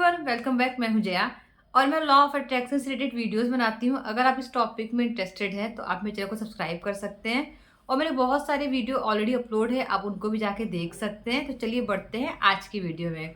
Everyone, welcome back. मैं हूं जया और मैं लॉ ऑफ अट्रैक्शन से रिलेटेड वीडियोस बनाती हूं। अगर आप इस टॉपिक में इंटरेस्टेड हैं तो आप मेरे चैनल को सब्सक्राइब कर सकते हैं और मेरे बहुत सारे वीडियो ऑलरेडी अपलोड है, आप उनको भी जाके देख सकते हैं। तो चलिए बढ़ते हैं आज की वीडियो में।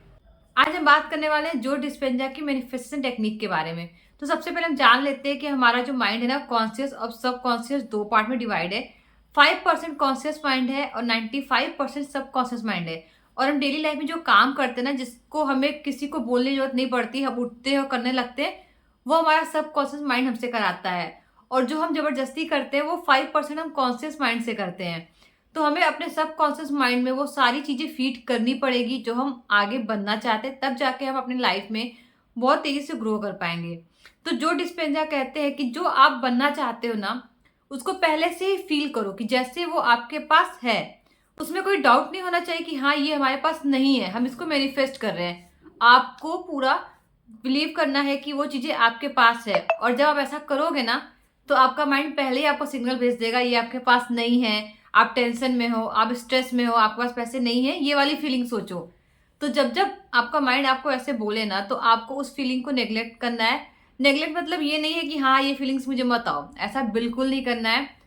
आज हम बात करने वाले हैं जो डिस्पेंजा की मैनिफेस्टेशन टेक्निक के बारे में। तो सबसे पहले हम जान लेते हैं कि हमारा जो माइंड है ना, कॉन्शियस और सब कॉन्शियस दो पार्ट में डिवाइड है। 5% कॉन्शियस माइंड है और 95% सब कॉन्शियस माइंड है। और हम डेली लाइफ में जो काम करते हैं ना, जिसको हमें किसी को बोलने की जरूरत नहीं पड़ती, हम उठते हैं और करने लगते हैं, वो हमारा सब कॉन्शियस माइंड हमसे कराता है। और जो हम जबरदस्ती करते हैं वो 5% हम कॉन्शियस माइंड से करते हैं। तो हमें अपने सब कॉन्शियस माइंड में वो सारी चीजें फीड करनी पड़ेगी जो हम आगे बनना चाहते हैं, तब जाके हम अपनी लाइफ में बहुत तेजी से ग्रो कर पाएंगे। तो जो डिस्पेंजा कहते हैं कि जो आप बनना चाहते हो ना, उसको पहले से ही फील करो कि जैसे वो आपके पास है। उसमें कोई डाउट नहीं होना चाहिए कि हाँ ये हमारे पास नहीं है, हम इसको मैनिफेस्ट कर रहे हैं। आपको पूरा बिलीव करना है कि वो चीजें आपके पास है। और जब आप ऐसा करोगे ना, तो आपका माइंड पहले ही आपको सिग्नल भेज देगा ये आपके पास नहीं है, आप टेंशन में हो, आप स्ट्रेस में हो, आपके पास पैसे नहीं है, ये वाली फीलिंग सोचो। तो जब जब आपका माइंड आपको ऐसे बोले ना, तो आपको उस फीलिंग को नेग्लेक्ट करना है। नेग्लेक्ट मतलब ये नहीं है कि हाँ ये फीलिंग्स मुझे मत आओ, ऐसा बिल्कुल नहीं करना है।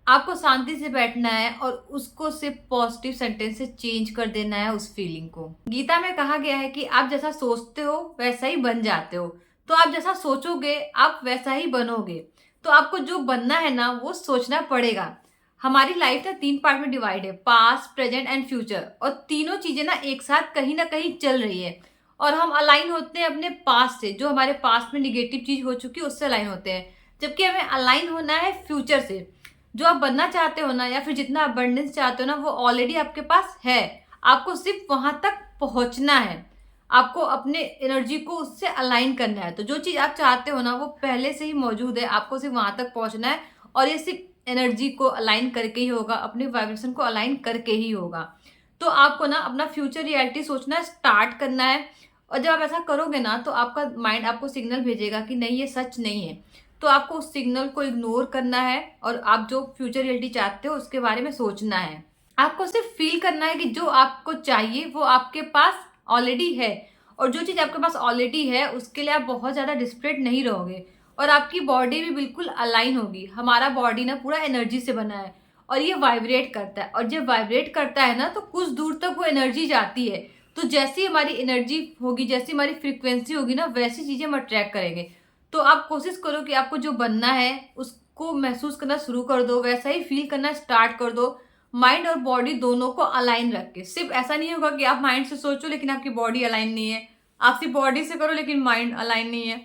आपको शांति से बैठना है और उसको सिर्फ पॉजिटिव सेंटेंस से चेंज कर देना है उस फीलिंग को। गीता में कहा गया है कि आप जैसा सोचते हो वैसा ही बन जाते हो। तो आप जैसा सोचोगे आप वैसा ही बनोगे। तो आपको जो बनना है ना, वो सोचना पड़ेगा। हमारी लाइफ ना 3 पार्ट में डिवाइड है, पास्ट, प्रेजेंट एंड फ्यूचर। और तीनों चीजें ना एक साथ कहीं ना कहीं चल रही है। और हम अलाइन होते हैं अपने पास्ट से, जो हमारे पास्ट में निगेटिव चीज हो चुकी है उससे अलाइन होते हैं। जबकि हमें अलाइन होना है फ्यूचर से। जो आप बनना चाहते हो ना, या फिर जितना अबंडेंस चाहते हो ना, वो ऑलरेडी आपके पास है। आपको सिर्फ वहां तक पहुंचना है। आपको अपने एनर्जी को उससे अलाइन करना है। तो जो चीज आप चाहते हो ना, वो पहले से ही मौजूद है, आपको सिर्फ वहां तक पहुंचना है। और ये सिर्फ एनर्जी को अलाइन करके ही होगा, अपने वाइब्रेशन को अलाइन करके ही होगा। तो आपको ना अपना फ्यूचर रियलिटी सोचना स्टार्ट करना है। और जब आप ऐसा करोगे ना, तो आपका माइंड आपको सिग्नल भेजेगा कि नहीं ये सच नहीं है। तो आपको उस सिग्नल को इग्नोर करना है और आप जो फ्यूचर रियलिटी चाहते हो उसके बारे में सोचना है। आपको सिर्फ फील करना है कि जो आपको चाहिए वो आपके पास ऑलरेडी है। और जो चीज आपके पास ऑलरेडी है उसके लिए आप बहुत ज्यादा डिस्परेट नहीं रहोगे। और आपकी बॉडी भी बिल्कुल अलाइन होगी। हमारा बॉडी ना पूरा एनर्जी से बना है और ये वाइब्रेट करता है। और जब वाइब्रेट करता है ना, तो कुछ दूर तक वो एनर्जी जाती है। तो जैसी हमारी एनर्जी होगी, जैसी हमारी फ्रीक्वेंसी होगी ना, वैसी चीजें हम अट्रैक्ट करेंगे। तो आप कोशिश करो कि आपको जो बनना है उसको महसूस करना शुरू कर दो, वैसा ही फील करना स्टार्ट कर दो। माइंड और बॉडी दोनों को अलाइन रख के। सिर्फ ऐसा नहीं होगा कि आप माइंड से सोचो लेकिन आपकी बॉडी अलाइन नहीं है, आप सिर्फ बॉडी से करो लेकिन माइंड अलाइन नहीं है।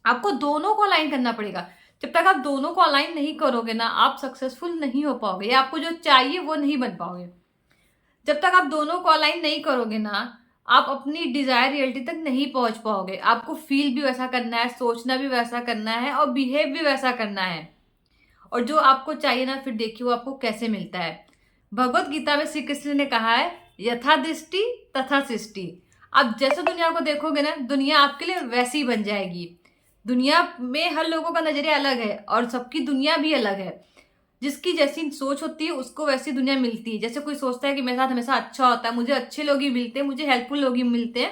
आपको दोनों को अलाइन करना पड़ेगा। जब तक आप दोनों को अलाइन नहीं करोगे ना, आप सक्सेसफुल नहीं हो पाओगे, या आपको जो चाहिए वो नहीं बन पाओगे। जब तक आप दोनों को अलाइन नहीं करोगे ना, आप अपनी डिजायर रियलिटी तक नहीं पहुंच पाओगे। आपको फील भी वैसा करना है, सोचना भी वैसा करना है और बिहेव भी वैसा करना है। और जो आपको चाहिए ना, फिर देखिए वो आपको कैसे मिलता है। भगवत गीता में श्री कृष्ण ने कहा है, यथा दृष्टि तथा सृष्टि। आप जैसे दुनिया को देखोगे ना, दुनिया आपके लिए वैसी बन जाएगी। दुनिया में हर लोगों का नजरिया अलग है और सबकी दुनिया भी अलग है। जिसकी जैसी सोच होती है उसको वैसी दुनिया मिलती है। जैसे कोई सोचता है कि मेरे साथ हमेशा अच्छा होता है, मुझे अच्छे लोग ही मिलते हैं, मुझे हेल्पफुल लोग ही मिलते हैं,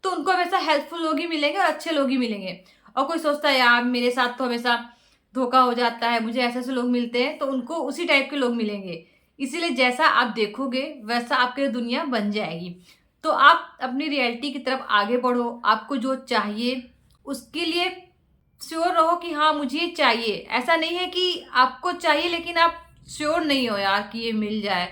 तो उनको हमेशा हेल्पफुल लोग ही मिलेंगे और अच्छे लोग ही मिलेंगे। और कोई सोचता है यार मेरे साथ तो हमेशा धोखा हो जाता है, मुझे ऐसे ऐसे लोग मिलते हैं, तो उनको उसी टाइप के लोग मिलेंगे। इसीलिए जैसा आप देखोगे वैसा आपके लिए दुनिया बन जाएगी। तो आप अपनी रियलिटी की तरफ आगे बढ़ो। आपको जो चाहिए उसके लिए श्योर रहो कि हाँ मुझे ये चाहिए। ऐसा नहीं है कि आपको चाहिए लेकिन आप श्योर नहीं हो यार कि ये मिल जाए,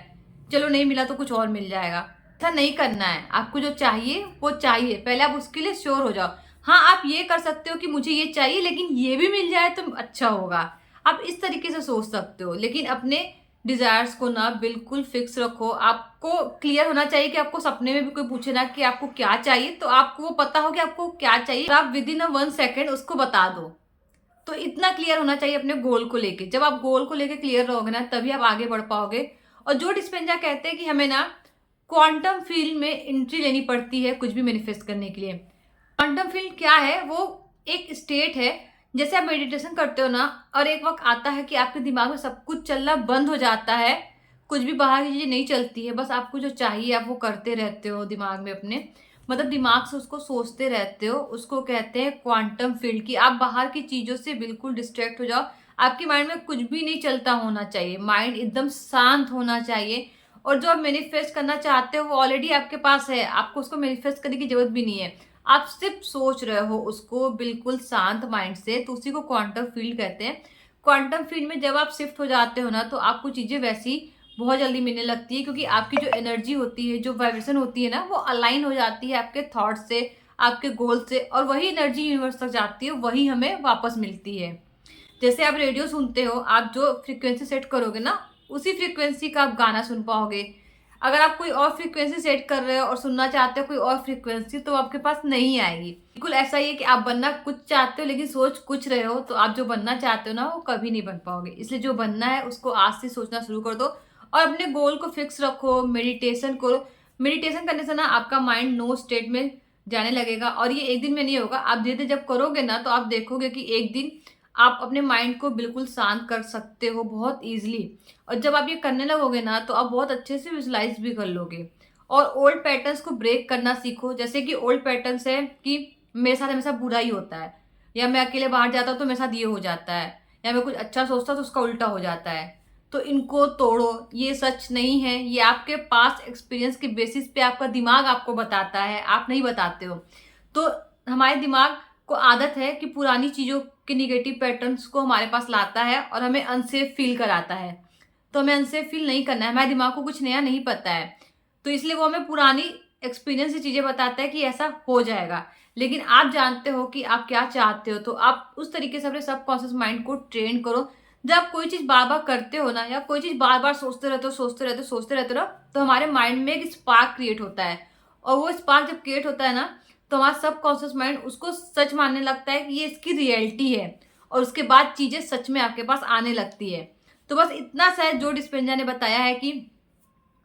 चलो नहीं मिला तो कुछ और मिल जाएगा। ऐसा नहीं करना है। आपको जो चाहिए वो चाहिए, पहले आप उसके लिए श्योर हो जाओ। हाँ आप ये कर सकते हो कि मुझे ये चाहिए लेकिन ये भी मिल जाए तो अच्छा होगा। आप इस तरीके से सोच सकते हो, लेकिन अपने डिजायर्स को ना बिल्कुल फिक्स रखो। आपको क्लियर होना चाहिए कि आपको सपने में भी कोई पूछे ना कि आपको क्या चाहिए, तो आपको वो पता हो कि आपको क्या चाहिए, आप विद इन 1 सेकेंड उसको बता दो। तो इतना क्लियर होना चाहिए अपने गोल को लेके। जब आप गोल को लेके क्लियर रहोगे ना, तभी आप आगे बढ़ पाओगे। और जो डिस्पेंजा कहते हैं कि हमें ना क्वांटम फील्ड में एंट्री लेनी पड़ती है कुछ भी मैनिफेस्ट करने के लिए। क्वांटम फील्ड क्या है? वो एक स्टेट है। जैसे आप मेडिटेशन करते हो ना, और एक वक्त आता है कि आपके दिमाग में सब कुछ चलना बंद हो जाता है, कुछ भी बाहर की चीजें नहीं चलती है, बस आपको जो चाहिए आप वो करते रहते हो दिमाग में अपने। मतलब दिमाग से उसको सोचते रहते हो, उसको कहते हैं क्वांटम फील्ड। कि आप बाहर की चीज़ों से बिल्कुल डिस्ट्रैक्ट हो जाओ, आपके माइंड में कुछ भी नहीं चलता होना चाहिए, माइंड एकदम शांत होना चाहिए। और जो आप मैनिफेस्ट करना चाहते हो वो ऑलरेडी आपके पास है, आपको उसको मैनिफेस्ट करने की ज़रूरत भी नहीं है। आप सिर्फ सोच रहे हो उसको बिल्कुल शांत माइंड से, तो उसी को क्वांटम फील्ड कहते हैं। क्वांटम फील्ड में जब आप शिफ्ट हो जाते हो ना, तो आपको चीज़ें वैसी बहुत जल्दी मिलने लगती है, क्योंकि आपकी जो एनर्जी होती है, जो वाइब्रेशन होती है ना, वो अलाइन हो जाती है आपके थॉट से, आपके गोल से, और वही एनर्जी यूनिवर्स तक जाती है, वही हमें वापस मिलती है। जैसे आप रेडियो सुनते हो, आप जो फ्रीक्वेंसी सेट करोगे ना, उसी फ्रीक्वेंसी का आप गाना सुन पाओगे। अगर आप कोई और फ्रीक्वेंसी सेट कर रहे हो और सुनना चाहते हो कोई और फ्रीक्वेंसी, तो आपके पास नहीं आएगी। बिल्कुल ऐसा ही है कि आप बनना कुछ चाहते हो लेकिन सोच कुछ रहे हो, तो आप जो बनना चाहते हो ना, वो कभी नहीं बन पाओगे। इसलिए जो बनना है उसको आज से सोचना शुरू कर दो और अपने गोल को फिक्स रखो, मेडिटेशन करो। मेडिटेशन करने से ना आपका माइंड नो स्टेट में जाने लगेगा, और ये एक दिन में नहीं होगा। आप धीरे धीरे जब करोगे ना, तो आप देखोगे कि एक दिन आप अपने माइंड को बिल्कुल शांत कर सकते हो बहुत ईजिली। और जब आप ये करने लगोगे ना, तो आप बहुत अच्छे से विजुलाइज भी कर लोगे। और ओल्ड पैटर्न्स को ब्रेक करना सीखो। जैसे कि ओल्ड पैटर्न्स है कि मेरे साथ हमेशा बुरा ही होता है, या मैं अकेले बाहर जाता हूँ तो मेरे साथ ये हो जाता है, या मैं कुछ अच्छा सोचता हूँ तो उसका उल्टा हो जाता है। तो इनको तोड़ो, ये सच नहीं है, ये आपके पास एक्सपीरियंस के बेसिस पे आपका दिमाग आपको बताता है, आप नहीं बताते हो। तो हमारे दिमाग को आदत है कि पुरानी चीज़ों के निगेटिव पैटर्न्स को हमारे पास लाता है और हमें अनसेफ फील कराता है। तो हमें अनसेफ फील नहीं करना है, हमारे दिमाग को कुछ नया नहीं पता है। तो इसलिए वो हमें पुरानी एक्सपीरियंस से चीज़ें बताता है कि ऐसा हो जाएगा। लेकिन आप जानते हो कि आप क्या चाहते हो, तो आप उस तरीके से अपने सबकॉन्शियस माइंड को ट्रेन करो। जब आप कोई चीज़ बार-बार करते हो ना, या कोई चीज़ बार-बार सोचते रहते हो, सोचते रहते हो, सोचते रहते हो ना, तो हमारे माइंड में एक स्पार्क क्रिएट होता है। और वो स्पार्क जब क्रिएट होता है ना, तो हमारा सबकॉन्शियस माइंड उसको सच मानने लगता है कि ये इसकी रियलिटी है, और उसके बाद चीज़ें सच में आपके पास आने लगती है। तो बस इतना सा है जो डिस्पेंजा ने बताया है कि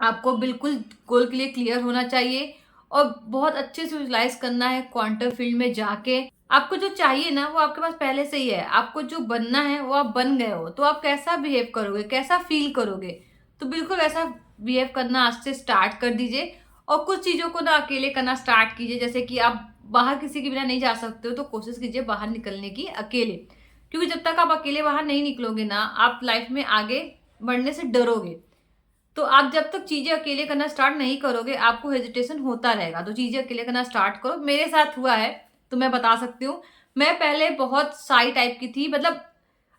आपको बिल्कुल गोल के लिए क्लियर होना चाहिए और बहुत अच्छे से विजुलाइज करना है क्वांटम फील्ड में जाके। आपको जो चाहिए ना, वो आपके पास पहले से ही है। आपको जो बनना है वो आप बन गए हो, तो आप कैसा बिहेव करोगे, कैसा फील करोगे, तो बिल्कुल वैसा बिहेव करना आज से स्टार्ट कर दीजिए। और कुछ चीज़ों को ना अकेले करना स्टार्ट कीजिए। जैसे कि आप बाहर किसी के बिना नहीं जा सकते हो, तो कोशिश कीजिए बाहर निकलने की अकेले। क्योंकि जब तक आप अकेले बाहर नहीं निकलोगे ना, आप लाइफ में आगे बढ़ने से डरोगे। तो आप जब तक चीज़ें अकेले करना स्टार्ट नहीं करोगे, आपको हेजिटेशन होता रहेगा। तो चीज़ें अकेले करना स्टार्ट करो। मेरे साथ हुआ है, तो मैं बता सकती हूँ। मैं पहले बहुत शाई टाइप की थी, मतलब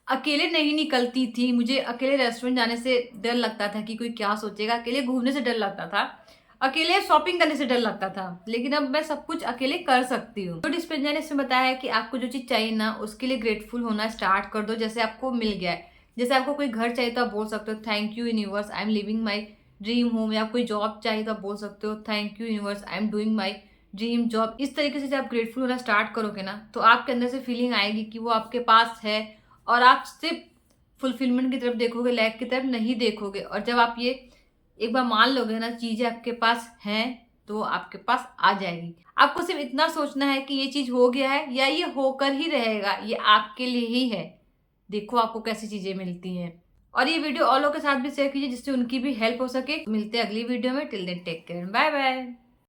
अकेले नहीं निकलती थी। मुझे अकेले रेस्टोरेंट जाने से डर लगता था कि कोई क्या सोचेगा, अकेले घूमने से डर लगता था, अकेले शॉपिंग करने से डर लगता था। लेकिन अब मैं सब कुछ अकेले कर सकती हूँ। तो डिस्पेंजा ने इसमें बताया है कि आपको जो चीज़ चाहिए ना, उसके लिए ग्रेटफुल होना स्टार्ट कर दो। जैसे आपको मिल गया है, जैसे आपको कोई घर चाहिए तो आप बोल सकते हो thank you universe, I am living my dream home. या कोई जॉब चाहिए तो आप बोल सकते हो thank you universe, I am doing my dream job. इस तरीके से जब आप ग्रेटफुल होना स्टार्ट करोगे ना, तो आपके अंदर से फीलिंग आएगी कि वो आपके पास है, और आप सिर्फ फुलफिलमेंट की तरफ देखोगे, लैक की तरफ नहीं देखोगे। और जब आप ये एक बार मान लोगे ना, चीज़ें आपके पास हैं, तो आपके पास आ जाएगी। आपको सिर्फ इतना सोचना है कि ये चीज़ हो गया है या ये होकर ही रहेगा, ये आपके लिए ही है। देखो आपको कैसी चीज़ें मिलती हैं। और ये वीडियो और लोगों के साथ भी शेयर कीजिए, जिससे उनकी भी हेल्प हो सके। मिलते हैं अगली वीडियो में। Till then take care, bye bye.